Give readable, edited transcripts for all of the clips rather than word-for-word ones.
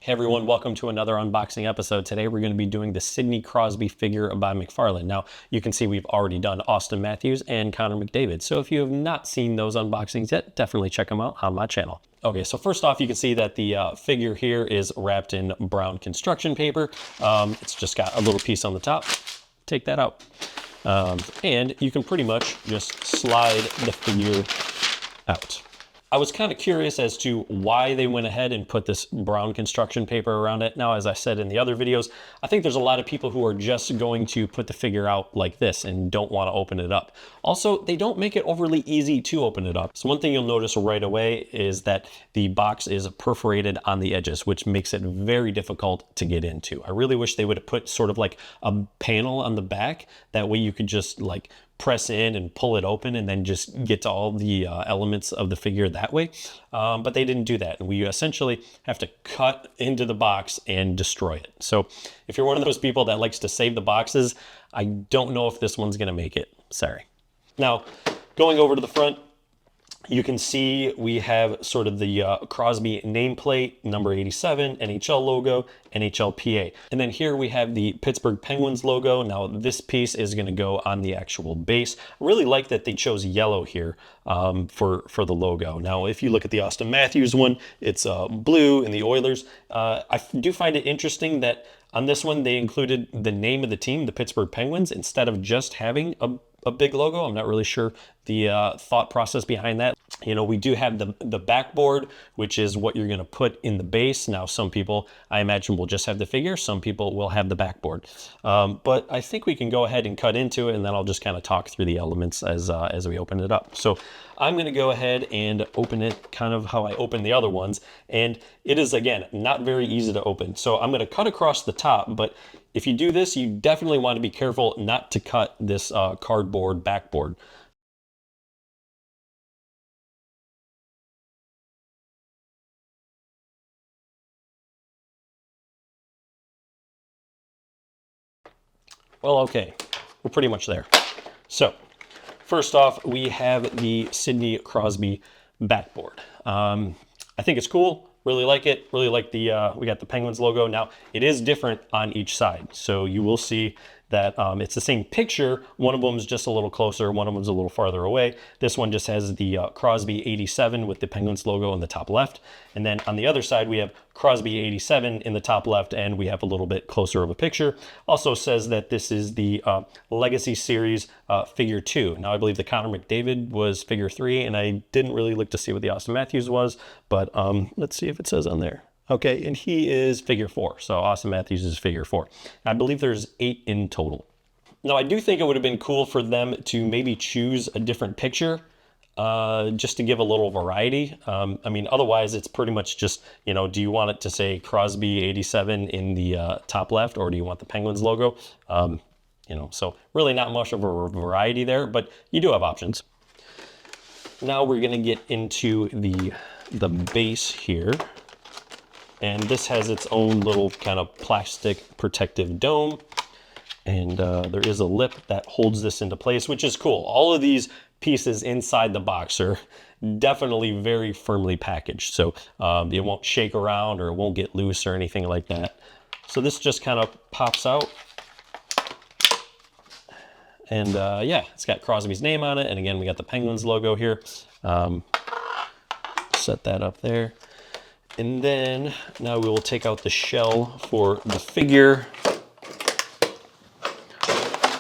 Hey everyone, welcome to another unboxing episode. Today we're going to be doing the Sidney Crosby figure by McFarlane. Now, you can see we've already done Austin Matthews and Connor McDavid. So if you have not seen those unboxings yet, definitely check them out on my channel. Okay, so first off, you can see that the figure here is wrapped in brown construction paper. It's just got a little piece on the top. Take that out. And you can pretty much just slide the figure out. I was kind of curious as to why they went ahead and put this brown construction paper around it. Now, as I said in the other videos, I think there's a lot of people who are just going to put the figure out like this and don't want to open it up. Also, they don't make it overly easy to open it up. So one thing you'll notice right away is that the box is perforated on the edges, which makes it very difficult to get into. I really wish they would have put sort of like a panel on the back. That way you could just like press in and pull it open and then just get to all the elements of the figure that way. But they didn't do that. And we essentially have to cut into the box and destroy it. So if you're one of those people that likes to save the boxes, I don't know if this one's gonna make it. Sorry. Now, going over to the front, you can see we have sort of the Crosby nameplate, number 87, NHL logo, NHLPA. And then here we have the Pittsburgh Penguins logo. Now this piece is gonna go on the actual base. I really like that they chose yellow here for the logo. Now, if you look at the Austin Matthews one, it's blue in the Oilers. I do find it interesting that on this one, they included the name of the team, the Pittsburgh Penguins, instead of just having a big logo. I'm not really sure the thought process behind that. You know, we do have the backboard, which is what you're going to put in the base. Now, some people, I imagine, will just have the figure. Some people will have the backboard. But I think we can go ahead and cut into it, and then I'll just kind of talk through the elements as we open it up. So I'm going to go ahead and open it kind of how I opened the other ones. And it is, again, not very easy to open. So I'm going to cut across the top, but if you do this, you definitely want to be careful not to cut this cardboard backboard. Well, okay, we're pretty much there. So first off, we have the Sidney Crosby backboard. I think it's cool. Really like it. Really like the, we got the Penguins logo. Now, it is different on each side. So you will see that it's the same picture. One of them is just a little closer. One of them is a little farther away. This one just has the Crosby 87 with the Penguins logo in the top left. And then on the other side, we have Crosby 87 in the top left, and we have a little bit closer of a picture. Also says that this is the Legacy Series figure 2. Now, I believe the Connor McDavid was figure 3, and I didn't really look to see what the Austin Matthews was, but let's see if it says on there. Okay, and he is figure 4. So Austin Matthews is figure 4. I believe there's 8 in total. Now, I do think it would have been cool for them to maybe choose a different picture just to give a little variety. I mean, otherwise it's pretty much just, you know, do you want it to say Crosby 87 in the top left, or do you want the Penguins logo? You know, so really not much of a variety there, but you do have options. Now we're gonna get into the base here. And this has its own little kind of plastic protective dome. And there is a lip that holds this into place, which is cool. All of these pieces inside the box are definitely very firmly packaged. So it won't shake around or it won't get loose or anything like that. So this just kind of pops out. And yeah, it's got Crosby's name on it. And again, we got the Penguins logo here. Set that up there. And then now we will take out the shell for the figure.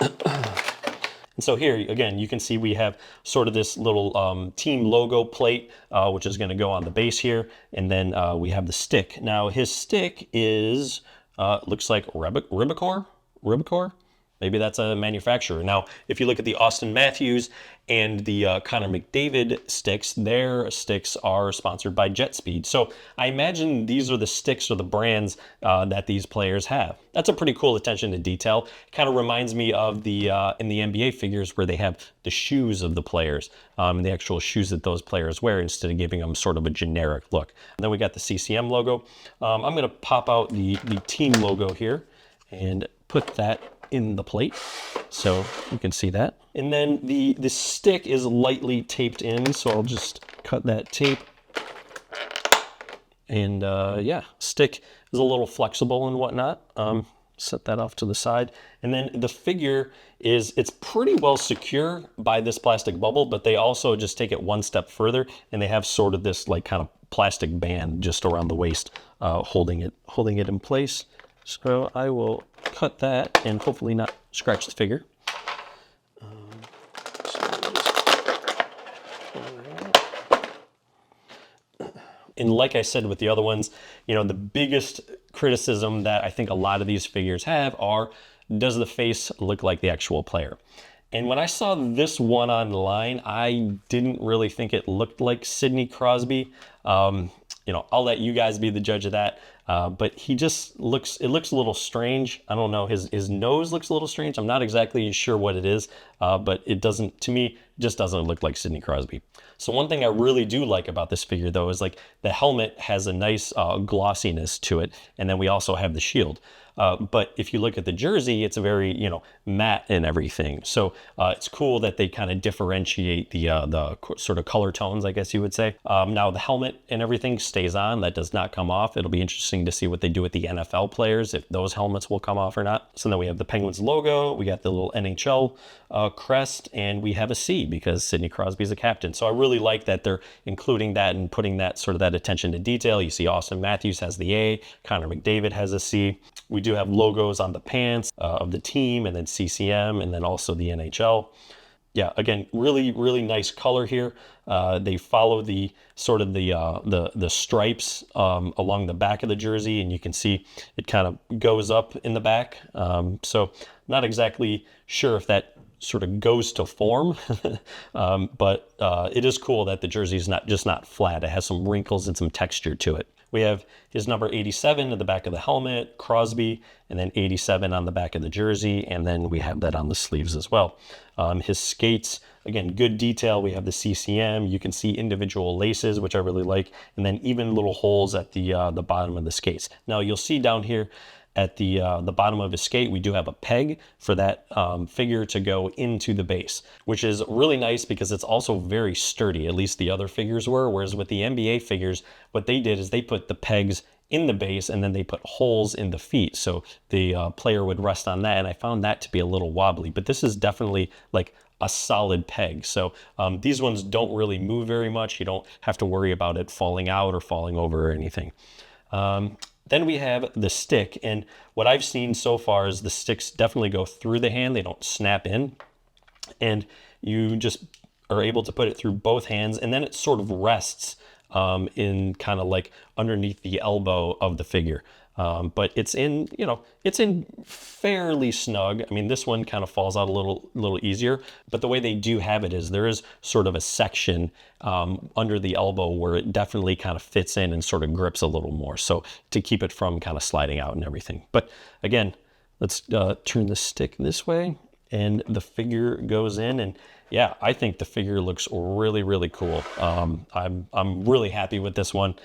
And so here, again, you can see we have sort of this little team logo plate, which is going to go on the base here. And then we have the stick. Now his stick is, looks like Ribicor. Maybe that's a manufacturer. Now, if you look at the Austin Matthews and the Connor McDavid sticks, their sticks are sponsored by Jet Speed. So I imagine these are the sticks or the brands that these players have. That's a pretty cool attention to detail. Kind of reminds me of the in the NBA figures where they have the shoes of the players, the actual shoes that those players wear, instead of giving them sort of a generic look. And then we got the CCM logo. I'm going to pop out the team logo here and put that in the plate so you can see that. And then the stick is lightly taped in, so I'll just cut that tape And yeah, stick is a little flexible and whatnot. Set that off to the side. And then the figure it's pretty well secure by this plastic bubble, but they also just take it one step further, and they have sort of this like kind of plastic band just around the waist, holding it in place. So I will cut that and hopefully not scratch the figure. And like I said with the other ones, you know, the biggest criticism that I think a lot of these figures have are, does the face look like the actual player? And when I saw this one online, I didn't really think it looked like Sidney Crosby. You know, I'll let you guys be the judge of that. But he just looks, it looks a little strange. I don't know, his nose looks a little strange. I'm not exactly sure what it is, but it doesn't, to me, just doesn't look like Sidney Crosby. So one thing I really do like about this figure though is like the helmet has a nice glossiness to it. And then we also have the shield. But if you look at the jersey, it's a very, you know, matte and everything. So it's cool that they kind of differentiate the sort of color tones, I guess you would say. Now the helmet and everything stays on. That does not come off. It'll be interesting to see what they do with the NFL players, if those helmets will come off or not. So then we have the Penguins logo. We got the little NHL crest, and we have a C because Sidney Crosby is a captain. So I really like that they're including that and putting that sort of that attention to detail. You see Austin Matthews has the A, Connor McDavid has a C. We do have logos on the pants of the team, and then CCM, and then also the NHL. Yeah, again, really, really nice color here. They follow the sort of the stripes along the back of the jersey, and you can see it kind of goes up in the back. So not exactly sure if that sort of goes to form, but it is cool that the jersey is not flat. It has some wrinkles and some texture to it. We have his number 87 at the back of the helmet, Crosby, and then 87 on the back of the jersey, and then we have that on the sleeves as well. His skates, again, good detail. We have the CCM. You can see individual laces, which I really like, and then even little holes at the bottom of the skates. Now you'll see down here at the bottom of his skate, we do have a peg for that figure to go into the base, which is really nice because it's also very sturdy. At least the other figures were, whereas with the NBA figures, what they did is they put the pegs in the base and then they put holes in the feet, so the player would rest on that, and I found that to be a little wobbly. But this is definitely like a solid peg. So these ones don't really move very much. You don't have to worry about it falling out or falling over or anything. Then we have the stick, and what I've seen so far is the sticks definitely go through the hand. They don't snap in, and you just are able to put it through both hands, and then it sort of rests in kind of like underneath the elbow of the figure. But it's in, you know, it's in fairly snug. I mean, this one kind of falls out a little easier, but the way they do have it is there is sort of a section under the elbow where it definitely kind of fits in and sort of grips a little more. So to keep it from kind of sliding out and everything. But again, let's turn the stick this way and the figure goes in, and yeah, I think the figure looks really, really cool. I'm really happy with this one.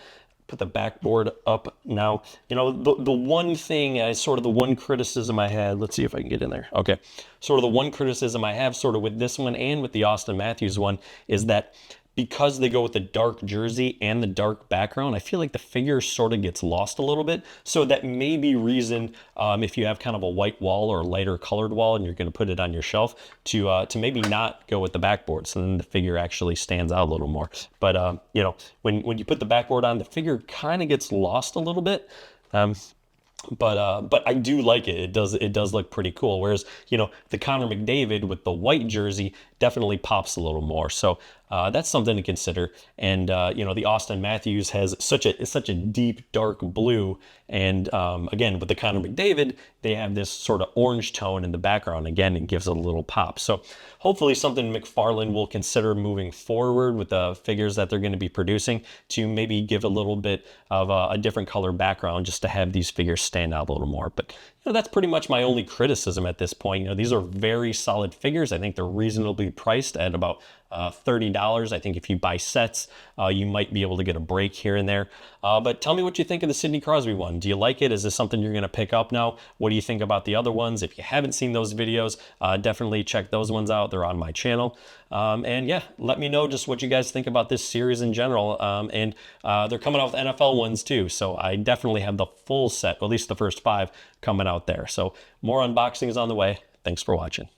Put the backboard up now. You know, the one thing, sort of the one criticism I had, let's see if I can get in there. Okay, sort of the one criticism I have sort of with this one and with the Austin Matthews one is that because they go with the dark jersey and the dark background, I feel like the figure sort of gets lost a little bit. So that may be reason, if you have kind of a white wall or a lighter colored wall and you're going to put it on your shelf, to maybe not go with the backboard. So then the figure actually stands out a little more. But, you know, when you put the backboard on, the figure kind of gets lost a little bit. But I do like it. It does look pretty cool. Whereas, you know, the Connor McDavid with the white jersey definitely pops a little more. So that's something to consider. And you know, the Austin Matthews has such a deep dark blue. And again, with the Connor McDavid, they have this sort of orange tone in the background. Again, it gives it a little pop. So hopefully something McFarlane will consider moving forward with the figures that they're going to be producing, to maybe give a little bit of a different color background just to have these figures stand out a little more. But you know, that's pretty much my only criticism at this point. You know, these are very solid figures. I think they're reasonably be priced at about $30. I think if you buy sets, you might be able to get a break here and there. But tell me what you think of the Sidney Crosby one. Do you like it? Is this something you're going to pick up now? What do you think about the other ones? If you haven't seen those videos, definitely check those ones out. They're on my channel. And yeah, let me know just what you guys think about this series in general. And they're coming out with NFL ones too. So I definitely have the full set, at least the first 5 coming out there. So more unboxings on the way. Thanks for watching.